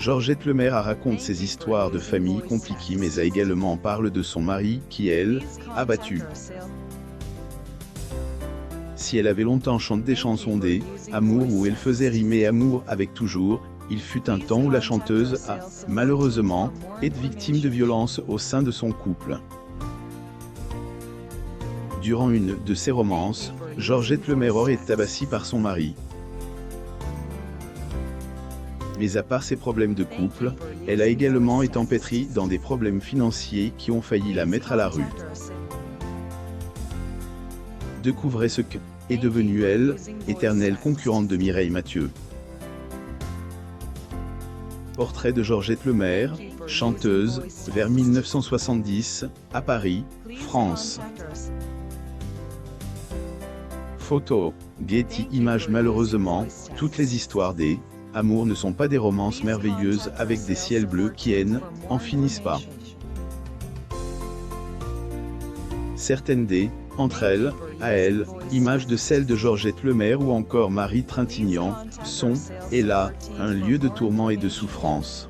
Georgette Lemaire raconte ses histoires de famille compliquées mais a également parle de son mari qui, elle, a battu. Si elle avait longtemps chanté des chansons d'amour où elle faisait rimer amour avec toujours, il fut un temps où la chanteuse a, malheureusement, été victime de violences au sein de son couple. Durant une de ses romances, Georgette Lemaire est tabassée par son mari. Mais à part ses problèmes de couple, elle a également été empêtrée dans des problèmes financiers qui ont failli la mettre à la rue. Découvrez ce que est devenue elle, éternelle concurrente de Mireille Mathieu. Portrait de Georgette Lemaire, chanteuse, vers 1970, à Paris, France. Photo, Getty Images. Malheureusement, toutes les histoires d'amour ne sont pas des romances merveilleuses avec des ciels bleus qui en finissent pas. Certaines entre elles, images de celles de Georgette Lemaire ou encore Marie Trintignant, sont, là, un lieu de tourment et de souffrance.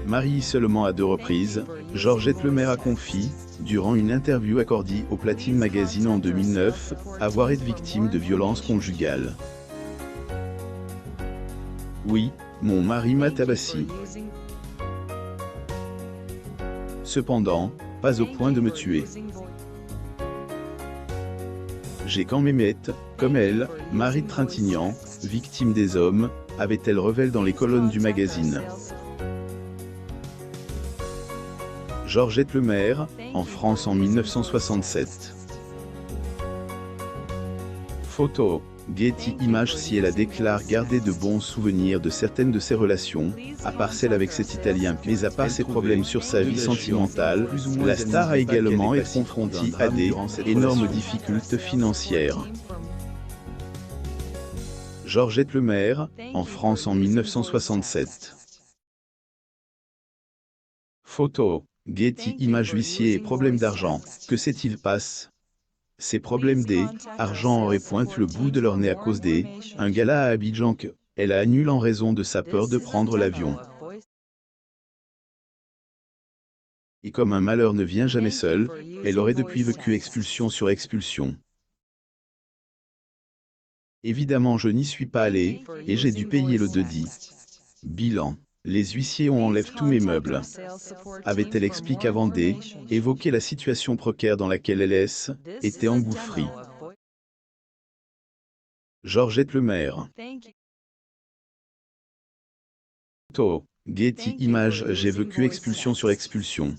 Mariée seulement à 2 reprises, Georgette Lemaire a confié, durant une interview accordée au Platine Magazine en 2009, avoir été victime de violences conjugales. Oui, mon mari m'a tabassé. Cependant, pas au point de me tuer. J'ai quand même été, comme elle, Marie Trintignant, victime des hommes, avait-elle révélé dans les colonnes du magazine. Georgette Lemaire, en France en 1967. Photo, Getty Images. Si elle a déclaré garder de bons souvenirs de certaines de ses relations, à part celle avec cet Italien, mais à part ses problèmes sur sa vie sentimentale, la star a également été confrontée à des énormes difficultés financières. Georgette Lemaire, en France en 1967. Photo, Getty Images. Huissier et problèmes d'argent, que s'est-il passé? Ces problèmes d'argent auraient pointé le bout de leur nez à cause un gala à Abidjan que elle a annulé en raison de sa peur de prendre l'avion. Et comme un malheur ne vient jamais seul, elle aurait depuis vécu expulsion sur expulsion. Évidemment je n'y suis pas allé, et j'ai dû payer le dedit. Bilan. Les huissiers ont enlevé tous mes meubles. Avait-elle expliqué avant d'évoquer la situation précaire dans laquelle elle était engouffrée. Georgette Lemaire. Photo, Getty Images. J'ai vécu expulsion sur expulsion.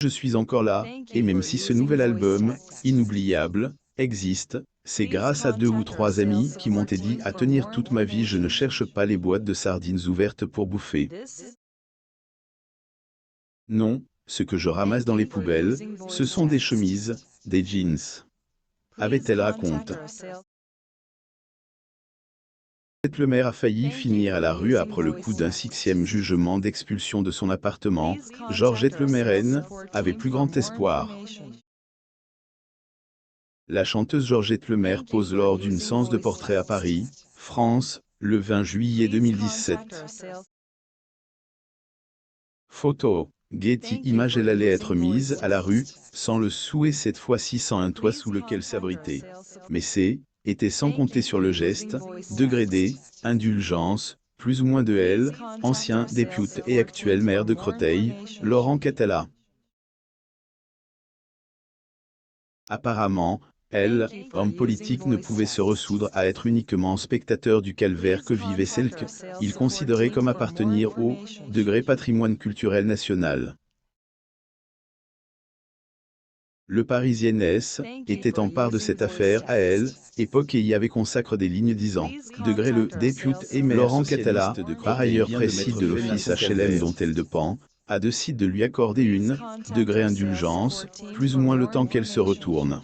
Je suis encore là, et même si ce nouvel album, inoubliable, existe, c'est grâce à 2 ou 3 amis qui m'ont aidé à tenir toute ma vie. Je ne cherche pas les boîtes de sardines ouvertes pour bouffer. Non, ce que je ramasse dans les poubelles, ce sont des chemises, des jeans. Avait-elle raconté. Georgette Lemaire a failli finir à la rue après le coup d'un 6e jugement d'expulsion de son appartement. Georgette Lemaire avait plus grand espoir. La chanteuse Georgette Lemaire pose lors d'une séance de portrait à Paris, France, le 20 juillet 2017. Photo, Getty Images. Elle allait être mise à la rue, sans le sou et cette fois-ci sans un toit sous lequel s'abriter. Mais était sans compter sur le geste, degré d'indulgence, plus ou moins de elle, ancien député et actuel maire de Créteil, Laurent Catala. Apparemment, homme politique, ne pouvait se ressoudre à être uniquement spectateur du calvaire que vivait celle qu'il considérait comme appartenir au patrimoine culturel national. Le Parisien était en part de cette affaire à époque et y avait consacré des lignes disant le député et maire Laurent Catala, par ailleurs précis de l'office HLM dont elle dépend, a décidé de lui accorder une indulgence, plus ou moins le temps qu'elle se retourne.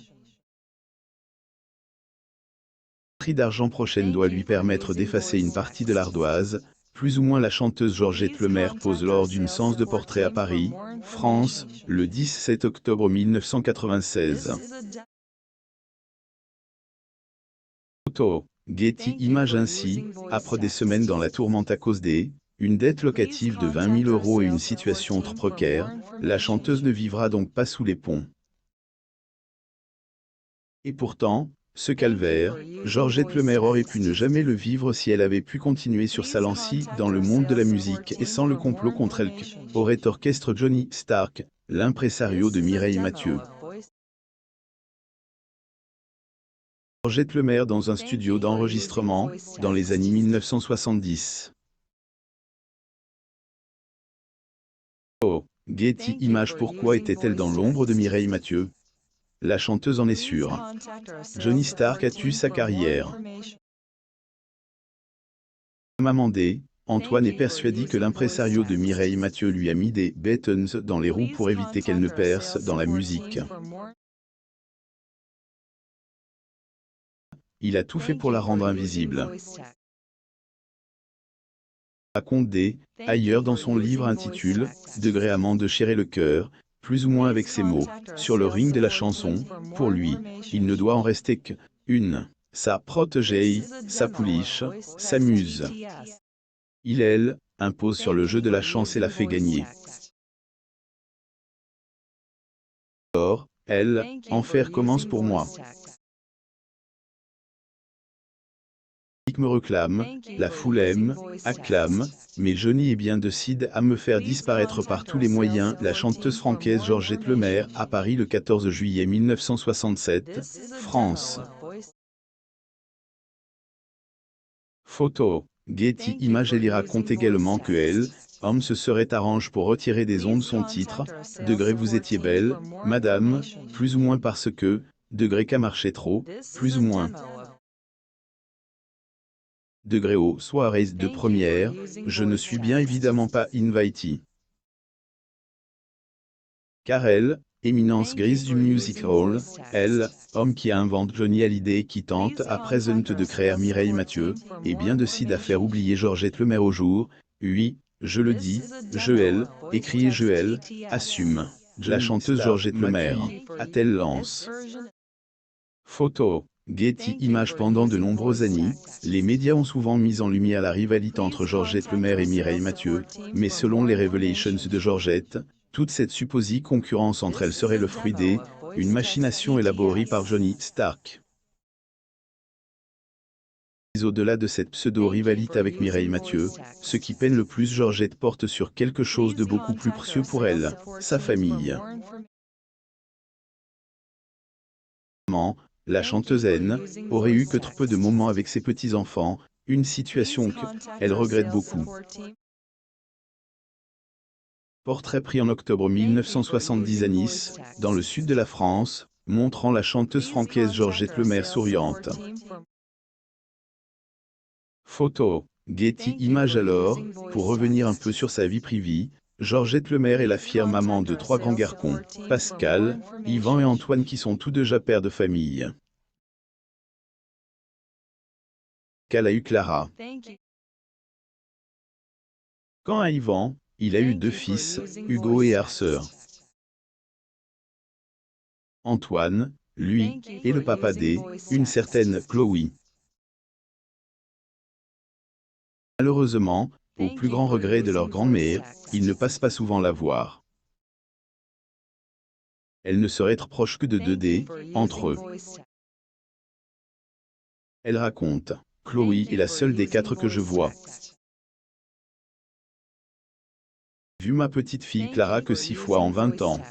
Prix d'argent prochaine doit lui permettre d'effacer une partie de l'ardoise, plus ou moins. La chanteuse Georgette Lemaire pose lors d'une séance de portrait à Paris, France, le 17 octobre 1996. Photo, Getty Images ainsi, après des semaines dans la tourmente à cause une dette locative de 20 000 € et une situation trop précaire, la chanteuse ne vivra donc pas sous les ponts. Et pourtant, ce calvaire, Georgette Lemaire aurait pu ne jamais le vivre si elle avait pu continuer sur sa lancée dans le monde de la musique et sans le complot contre elle qu'aurait orchestre Johnny Stark, l'impresario de Mireille Mathieu. Georgette Lemaire dans un studio d'enregistrement, dans les années 1970. Oh, Getty Images. Pourquoi était-elle dans l'ombre de Mireille Mathieu? La chanteuse en est sûre. Johnny Stark a tué sa carrière. Maman D, Antoine est persuadé que l'impresario de Mireille Mathieu lui a mis des « buttons » dans les roues pour éviter qu'elle ne perce dans la musique. Il a tout fait pour la rendre invisible. Raconte D, ailleurs dans son livre intitulé « Désagrément de chairer le cœur », plus ou moins avec ces mots, sur le ring de la chanson, pour lui, il ne doit en rester que une. Sa protégée, sa pouliche, sa muse. Elle impose sur le jeu de la chance et la fait gagner. Or, enfer commence pour moi. Me réclame, la foule aime, acclame, mais Johnny est bien décide à me faire disparaître par tous les moyens. La chanteuse francaise Georgette Lemaire à Paris le 14 juillet 1967, France. Photo, Getty Images. Elle y raconte également que elle, homme se serait arrangé pour retirer des ondes son titre, degré vous étiez belle, madame, plus ou moins parce que, degré qu'à marché trop, plus ou moins. Degré aux soirées de première, je ne suis bien évidemment pas invitée. Car elle, éminence grise du music hall, homme qui invente Johnny Hallyday et qui tente à présent de créer Mireille Mathieu, et bien décide à faire oublier Georgette Lemaire au jour, oui, je le dis, écriez assume. La chanteuse Georgette Lemaire, a-t-elle lance. Photo, Getty Images. Pendant de nombreuses années, les médias ont souvent mis en lumière la rivalité entre Georgette Lemaire et Mireille Mathieu, mais selon les Revelations de Georgette, toute cette supposée concurrence entre elles serait le fruit une machination élaborée par Johnny Stark. Mais au-delà de cette pseudo-rivalité avec Mireille Mathieu, ce qui peine le plus Georgette porte sur quelque chose de beaucoup plus précieux pour elle, sa famille. La chanteuse aurait eu que trop peu de moments avec ses petits-enfants, une situation qu'elle regrette beaucoup. Portrait pris en octobre 1970 à Nice, dans le sud de la France, montrant la chanteuse francaise Georgette Lemaire souriante. Photo, Getty Images. Alors, pour revenir un peu sur sa vie privée, Georgette Lemaire est la fière maman de 3 grands garçons, Pascal, Yvan et Antoine, qui sont tous déjà pères de famille. Qu'elle a eu Clara. Quant à Yvan, il a eu 2 fils, Hugo et Arthur. Antoine, lui, est le papa une certaine Chloé. Malheureusement, au plus grand regret de leur grand-mère, ils ne passent pas souvent la voir. Elle ne serait proche que de 2 entre eux. Elle raconte, Chloé est la seule des 4 que je vois. Vu ma petite fille Clara que 6 fois en 20 ans.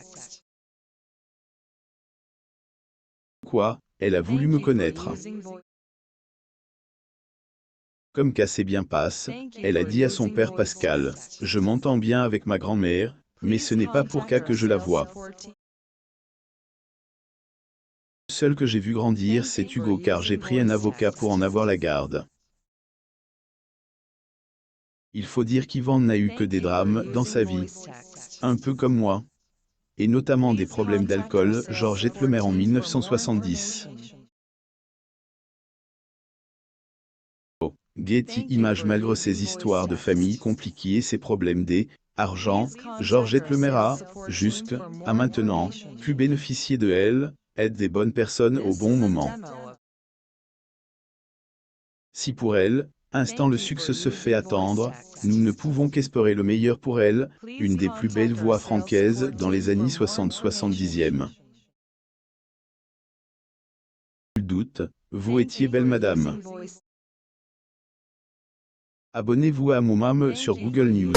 Quoi, elle a voulu me connaître. Comme qu'assez bien passe, elle a dit à son père Pascal, je m'entends bien avec ma grand-mère, mais ce n'est pas pour cas que je la vois. Le seul que j'ai vu grandir c'est Hugo car j'ai pris un avocat pour en avoir la garde. Il faut dire qu'Yvan n'a eu que des drames dans sa vie. Un peu comme moi. Et notamment des problèmes d'alcool. Georgette Lemaire en 1970. Getty Images. Malgré ses histoires de famille compliquées et ses problèmes d'argent, Georgette Lemaire a, à maintenant, pu bénéficier de elle, aide des bonnes personnes au bon moment. Si pour elle, instant le succès se fait attendre, nous ne pouvons qu'espérer le meilleur pour elle, une des plus belles voix francaises dans les années 60-70e. Nul doute, vous étiez belle madame. Abonnez-vous à mon mame sur Google News.